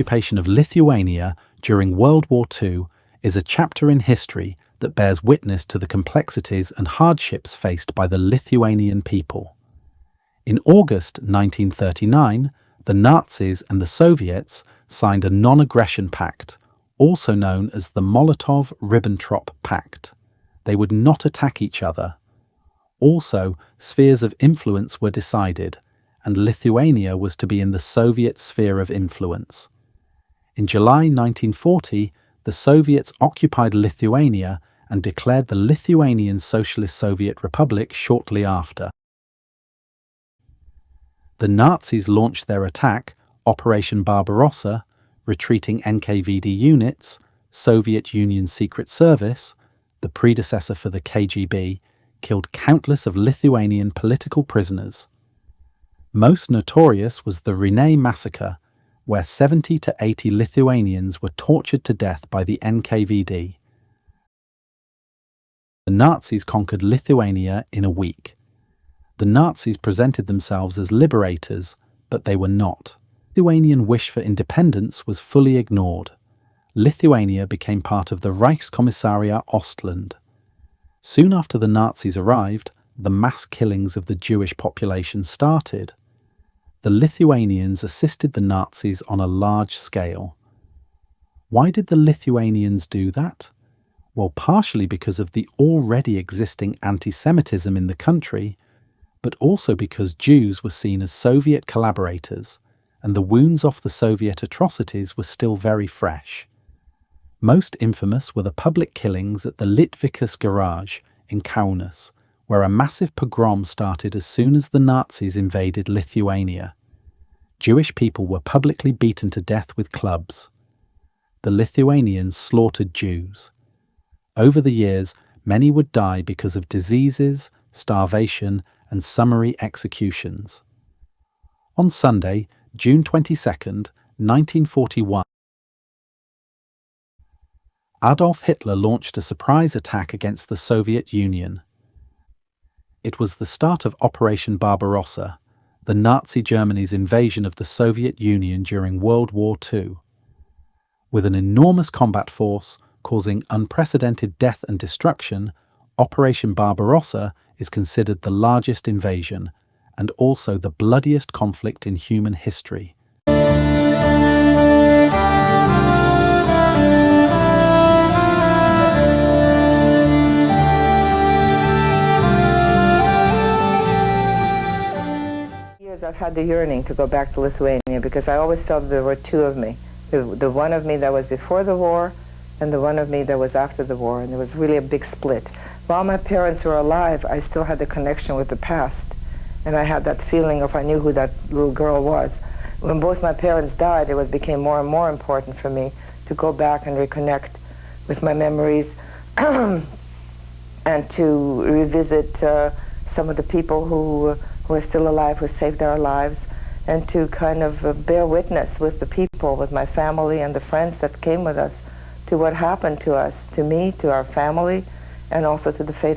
occupation of Lithuania during World War II is a chapter in history that bears witness to the complexities and hardships faced by the Lithuanian people. In August 1939, the Nazis and the Soviets signed a non-aggression pact, also known as the Molotov-Ribbentrop Pact. They would not attack each other. Also, spheres of influence were decided, and Lithuania was to be in the Soviet sphere of influence. In July 1940, the Soviets occupied Lithuania and declared the Lithuanian Socialist Soviet Republic shortly after. The Nazis launched their attack, Operation Barbarossa, retreating NKVD units, Soviet Union Secret Service, the predecessor for the KGB, killed countless of Lithuanian political prisoners. Most notorious was the Ruta massacre, where 70 to 80 Lithuanians were tortured to death by the NKVD. The Nazis conquered Lithuania in a week. The Nazis presented themselves as liberators, but they were not. The Lithuanian wish for independence was fully ignored. Lithuania became part of the Reichskommissariat Ostland. Soon after the Nazis arrived, the mass killings of the Jewish population started. The Lithuanians assisted the Nazis on a large scale. Why did the Lithuanians do that? Well, partially because of the already existing anti-Semitism in the country, but also because Jews were seen as Soviet collaborators, and the wounds off the Soviet atrocities were still very fresh. Most infamous were the public killings at the Litvicus garage in Kaunas, where a massive pogrom started as soon as the Nazis invaded Lithuania. Jewish people were publicly beaten to death with clubs. The Lithuanians slaughtered Jews. Over the years, many would die because of diseases, starvation, and summary executions. On Sunday, June 22nd, 1941, Adolf Hitler launched a surprise attack against the Soviet Union. It was the start of Operation Barbarossa, the Nazi Germany's invasion of the Soviet Union during World War II. With an enormous combat force causing unprecedented death and destruction, Operation Barbarossa is considered the largest invasion and also the bloodiest conflict in human history. I've had the yearning to go back to Lithuania because I always felt there were two of me. The one of me that was before the war and the one of me that was after the war, and there was really a big split. While my parents were alive, I still had the connection with the past, and I had that feeling of I knew who that little girl was. When both my parents died, it became more and more important for me to go back and reconnect with my memories and to revisit some of the people who are still alive, who saved our lives, and to kind of bear witness with the people, with my family and the friends that came with us, to what happened to us, to me, to our family, and also to the fate of